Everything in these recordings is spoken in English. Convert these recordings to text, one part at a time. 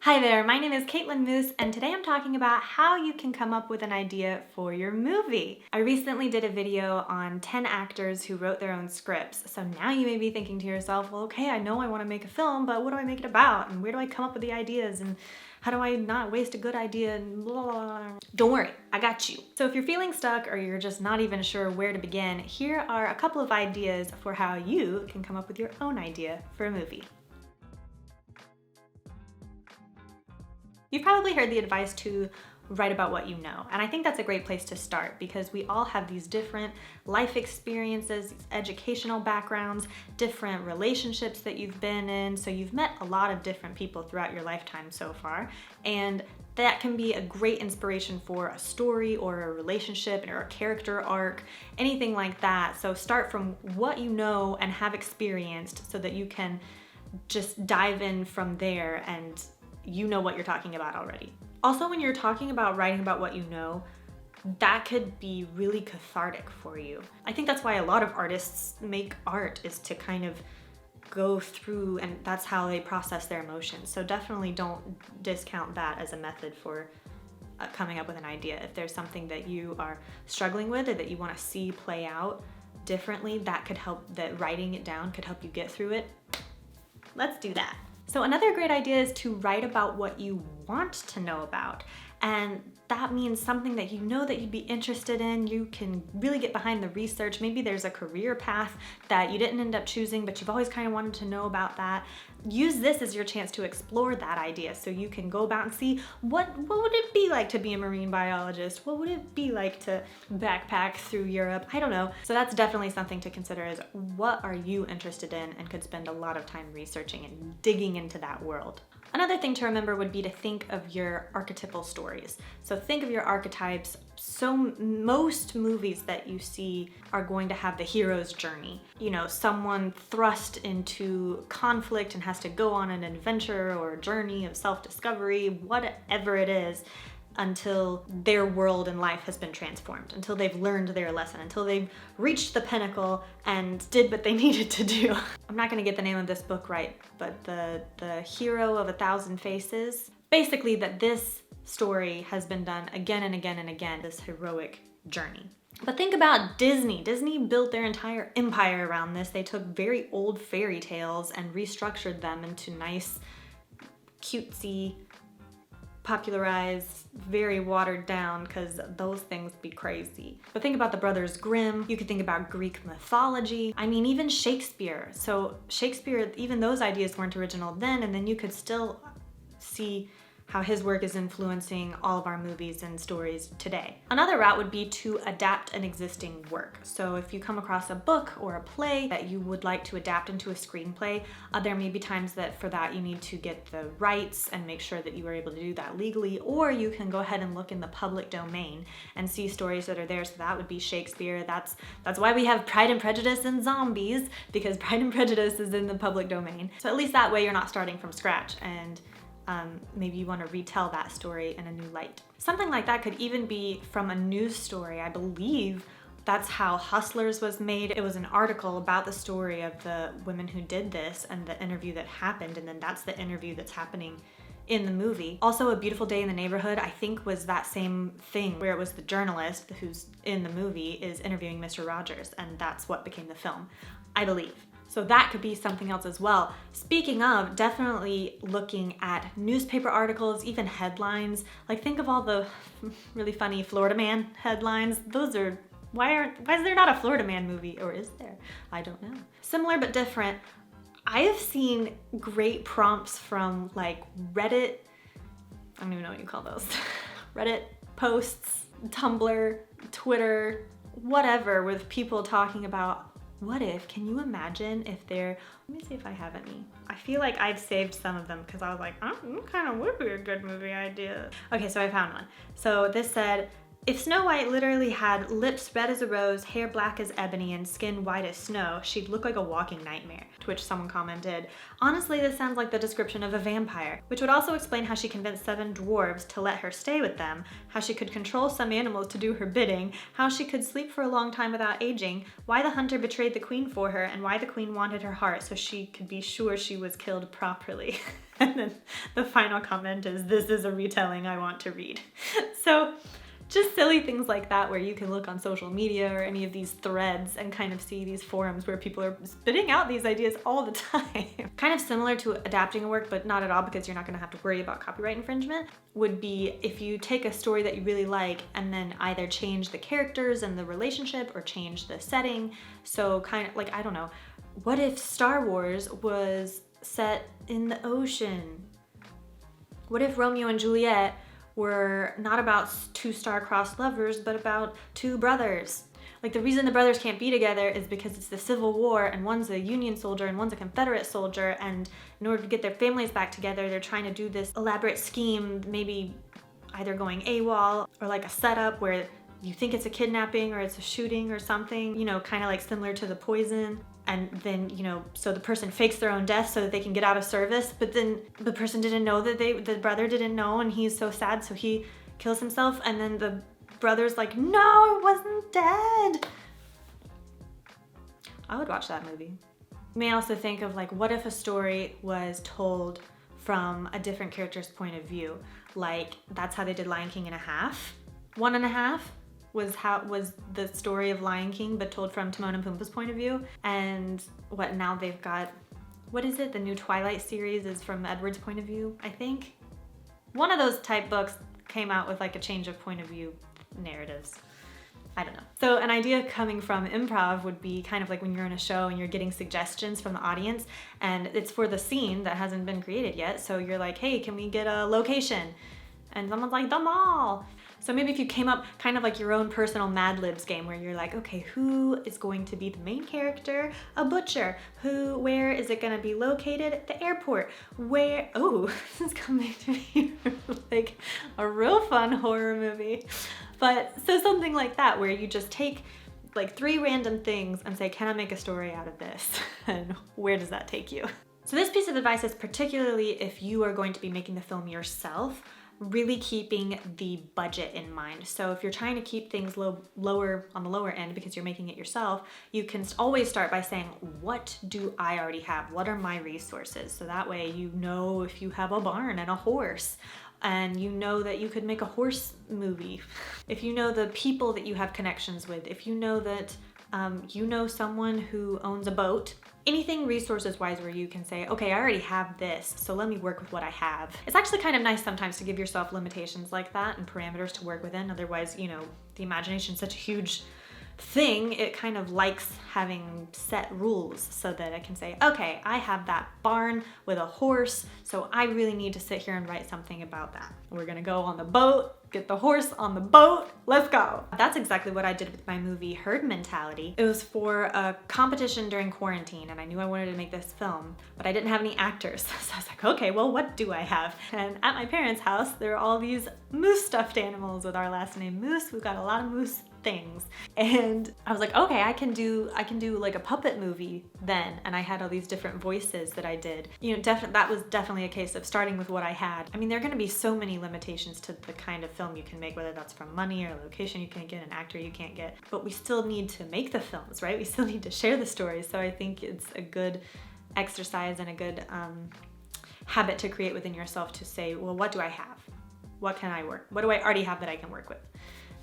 Hi there, my name is Kaitlin Moose, and today I'm talking about how you can come up with an idea for your movie. I recently did a video on 10 actors who wrote their own scripts, so now you may be thinking to yourself, well, okay, I know I want to make a film, but what do I make it about, and where do I come up with the ideas, and how do I not waste a good idea, and blah, blah, blah. Don't worry, I got you. So if you're feeling stuck or you're just not even sure where to begin, here are a couple of ideas for how you can come up with your own idea for a movie. You've probably heard the advice to write about what you know, and I think that's a great place to start because we all have these different life experiences, educational backgrounds, different relationships that you've been in, so you've met a lot of different people throughout your lifetime so far, and that can be a great inspiration for a story or a relationship or a character arc, anything like that. So start from what you know and have experienced so that you can just dive in from there and you know what you're talking about already. Also, when you're talking about writing about what you know, that could be really cathartic for you. I think that's why a lot of artists make art, is to kind of go through, and that's how they process their emotions. So definitely don't discount that as a method for coming up with an idea. If there's something that you are struggling with or that you want to see play out differently, that could help, that writing it down could help you get through it. Let's do that. So another great idea is to write about what you want to know about. And that means something that you know that you'd be interested in. You can really get behind the research. Maybe there's a career path that you didn't end up choosing, but you've always kind of wanted to know about that. Use this as your chance to explore that idea so you can go about and see what would it be like to be a marine biologist? What would it be like to backpack through Europe? I don't know. So that's definitely something to consider, is what are you interested in and could spend a lot of time researching and digging into that world. Another thing to remember would be to think of your archetypal stories. So think of your archetypes. So most movies that you see are going to have the hero's journey. You know, someone thrust into conflict and has to go on an adventure or a journey of self-discovery, whatever it is, until their world and life has been transformed, until they've learned their lesson, until they've reached the pinnacle and did what they needed to do. I'm not gonna get the name of this book right, but the hero of 1,000 faces, basically that this story has been done again and again and again, this heroic journey. But think about Disney. Disney built their entire empire around this. They took very old fairy tales and restructured them into nice, cutesy, popularized, very watered down, because those things be crazy. But think about the Brothers Grimm. You could think about Greek mythology. I mean, even Shakespeare. So Shakespeare, even those ideas weren't original then, and then you could still see how his work is influencing all of our movies and stories today. Another route would be to adapt an existing work. So if you come across a book or a play that you would like to adapt into a screenplay, there may be times that for that you need to get the rights and make sure that you are able to do that legally, or you can go ahead and look in the public domain and see stories that are there. So that would be Shakespeare. That's why we have Pride and Prejudice and zombies, because Pride and Prejudice is in the public domain. So at least that way you're not starting from scratch, and maybe you want to retell that story in a new light. Something like that could even be from a news story. I believe that's how Hustlers was made. It was an article about the story of the women who did this and the interview that happened, and then that's the interview that's happening in the movie. Also, A Beautiful Day in the Neighborhood, I think, was that same thing where it was the journalist who's in the movie is interviewing Mr. Rogers, and that's what became the film, I believe. So that could be something else as well. Speaking of, definitely looking at newspaper articles, even headlines. Like, think of all the really funny Florida Man headlines. Those are, why is there not a Florida Man movie? Or is there? I don't know. Similar but different. I have seen great prompts from like Reddit, I don't even know what you call those. Reddit posts, Tumblr, Twitter, whatever, with people talking about, what if, can you imagine if there, let me see if I have any. I feel like I've saved some of them because I was like, oh, kind of would be a good movie idea. Okay, so I found one. So this said, if Snow White literally had lips red as a rose, hair black as ebony, and skin white as snow, she'd look like a walking nightmare. To which someone commented, honestly, this sounds like the description of a vampire, which would also explain how she convinced 7 dwarves to let her stay with them, how she could control some animals to do her bidding, how she could sleep for a long time without aging, why the hunter betrayed the queen for her, and why the queen wanted her heart so she could be sure she was killed properly. And then the final comment is, "This is a retelling I want to read." So just silly things like that, where you can look on social media or any of these threads and kind of see these forums where people are spitting out these ideas all the time. Kind of similar to adapting a work, but not at all, because you're not gonna have to worry about copyright infringement, would be if you take a story that you really like and then either change the characters and the relationship or change the setting. So kind of like, I don't know, what if Star Wars was set in the ocean? What if Romeo and Juliet were not about two star-crossed lovers, but about two brothers? Like, the reason the brothers can't be together is because it's the Civil War, and one's a Union soldier and one's a Confederate soldier, and in order to get their families back together, they're trying to do this elaborate scheme, maybe either going AWOL or like a setup where you think it's a kidnapping or it's a shooting or something, you know, kind of like similar to The Poison. And then, you know, so the person fakes their own death so that they can get out of service, but then the person didn't know that the brother didn't know, and he's so sad, so he kills himself, and then the brother's like, "No, it wasn't dead." I would watch that movie. You may also think of like, what if a story was told from a different character's point of view? Like, that's how they did Lion King in a half. 1.5 was the story of Lion King, but told from Timon and Pumbaa's point of view. And what now they've got, what is it? The new Twilight series is from Edward's point of view, I think. One of those type books came out with like a change of point of view narratives. I don't know. So an idea coming from improv would be kind of like when you're in a show and you're getting suggestions from the audience, and it's for the scene that hasn't been created yet. So you're like, "Hey, can we get a location?" And someone's like, "The mall." So maybe if you came up kind of like your own personal Mad Libs game, where you're like, okay, who is going to be the main character? A butcher. Where is it gonna be located? The airport. Where, oh, this is coming to me like a real fun horror movie. But so something like that, where you just take like 3 random things and say, can I make a story out of this? And where does that take you? So this piece of advice is particularly if you are going to be making the film yourself, really keeping the budget in mind. So if you're trying to keep things lower on the lower end because you're making it yourself, you can always start by saying, what do I already have? What are my resources? So that way you know if you have a barn and a horse, and you know that you could make a horse movie. If you know the people that you have connections with, if you know that you know someone who owns a boat, anything resources wise where you can say, okay, I already have this, so let me work with what I have. It's actually kind of nice sometimes to give yourself limitations like that and parameters to work within. Otherwise, you know, the imagination is such a huge thing, it kind of likes having set rules so that it can say, okay, I have that barn with a horse, so I really need to sit here and write something about that. We're gonna go on the boat, get the horse on the boat, let's go. That's exactly what I did with my movie Herd Mentality. It was for a competition during quarantine, and I knew I wanted to make this film, but I didn't have any actors. So I was like, okay, well, what do I have? And at my parents' house, there are all these moose stuffed animals with our last name Moose. We've got a lot of moose things. And I was like, okay, I can do like a puppet movie then. And I had all these different voices that I did. You know, that was definitely a case of starting with what I had. I mean, there are gonna be so many limitations to the kind of film you can make, whether that's from money or location you can't get, an actor you can't get, but we still need to make the films, right? We still need to share the stories. So I think it's a good exercise and a good habit to create within yourself to say, well, what do I have? What can I work? What do I already have that I can work with?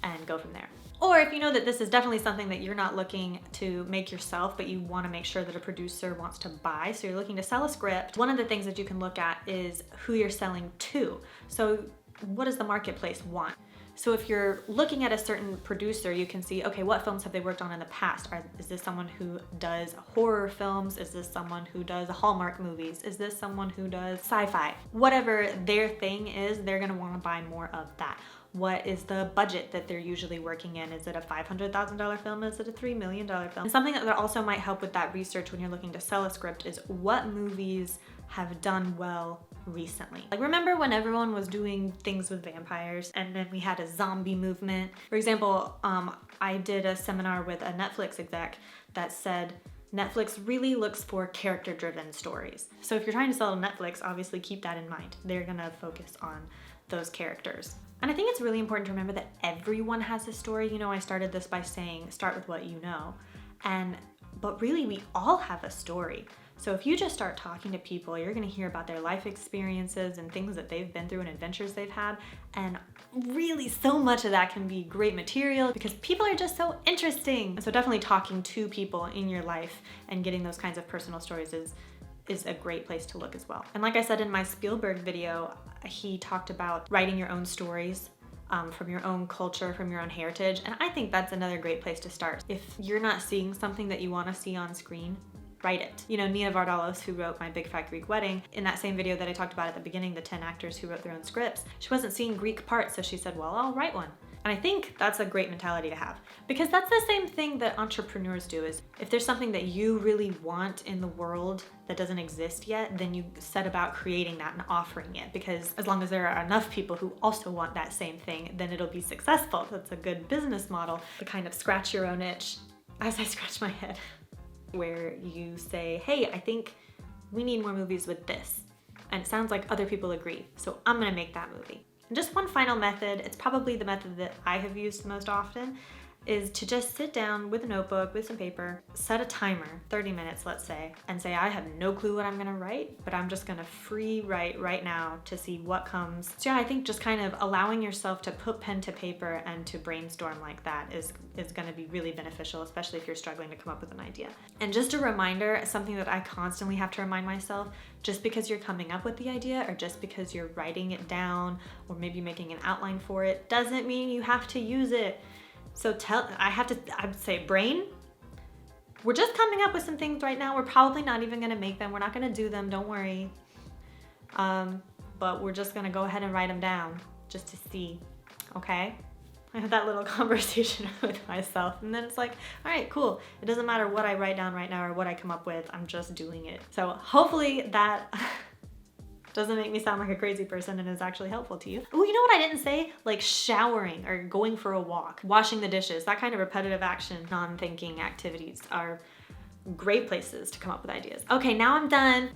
And go from there. Or if you know that this is definitely something that you're not looking to make yourself, but you want to make sure that a producer wants to buy, so you're looking to sell a script, one of the things that you can look at is who you're selling to. So what does the marketplace want? So if you're looking at a certain producer, you can see, okay, what films have they worked on in the past? Is this someone who does horror films? Is this someone who does Hallmark movies? Is this someone who does sci-fi? Whatever their thing is, they're gonna wanna buy more of that. What is the budget that they're usually working in? Is it a $500,000 film? Is it a $3 million film? And something that also might help with that research when you're looking to sell a script is what movies have done well recently. Like, remember when everyone was doing things with vampires and then we had a zombie movement? For example, I did a seminar with a Netflix exec that said, Netflix really looks for character-driven stories. So if you're trying to sell to Netflix, obviously keep that in mind. They're gonna focus on those characters. And I think it's really important to remember that everyone has a story. You know, I started this by saying, start with what you know. But really, we all have a story. So if you just start talking to people, you're gonna hear about their life experiences and things that they've been through and adventures they've had. And really so much of that can be great material because people are just so interesting. And so definitely talking to people in your life and getting those kinds of personal stories is a great place to look as well. And like I said in my Spielberg video, he talked about writing your own stories from your own culture, from your own heritage. And I think that's another great place to start. If you're not seeing something that you wanna see on screen, write it. You know, Nia Vardalos, who wrote My Big Fat Greek Wedding, in that same video that I talked about at the beginning, the 10 actors who wrote their own scripts, she wasn't seeing Greek parts, so she said, well, I'll write one. And I think that's a great mentality to have, because that's the same thing that entrepreneurs do. Is if there's something that you really want in the world that doesn't exist yet, then you set about creating that and offering it, because as long as there are enough people who also want that same thing, then it'll be successful. That's a good business model to kind of scratch your own itch, as I scratch my head, where you say, hey, I think we need more movies with this. And it sounds like other people agree, so I'm gonna make that movie. And just one final method, it's probably the method that I have used most often, is to just sit down with a notebook, with some paper, set a timer, 30 minutes, let's say, and say, I have no clue what I'm gonna write, but I'm just gonna free write right now to see what comes. So yeah, I think just kind of allowing yourself to put pen to paper and to brainstorm like that is gonna be really beneficial, especially if you're struggling to come up with an idea. And just a reminder, something that I constantly have to remind myself, just because you're coming up with the idea or just because you're writing it down or maybe making an outline for it, doesn't mean you have to use it. So I would say, brain, we're just coming up with some things right now. We're probably not even gonna make them. We're not gonna do them, don't worry. But we're just gonna go ahead and write them down just to see, okay? I had that little conversation with myself, and then it's like, all right, cool. It doesn't matter what I write down right now or what I come up with, I'm just doing it. So hopefully that doesn't make me sound like a crazy person and is actually helpful to you. Oh, you know what I didn't say? Like showering or going for a walk, washing the dishes, that kind of repetitive action, non-thinking activities are great places to come up with ideas. Okay, now I'm done.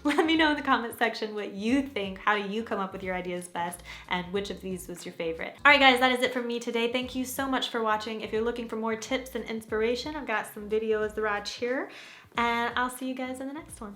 Let me know in the comment section what you think. How do you come up with your ideas best, and which of these was your favorite? All right, guys, that is it from me today. Thank you so much for watching. If you're looking for more tips and inspiration, I've got some videos right here, and I'll see you guys in the next one.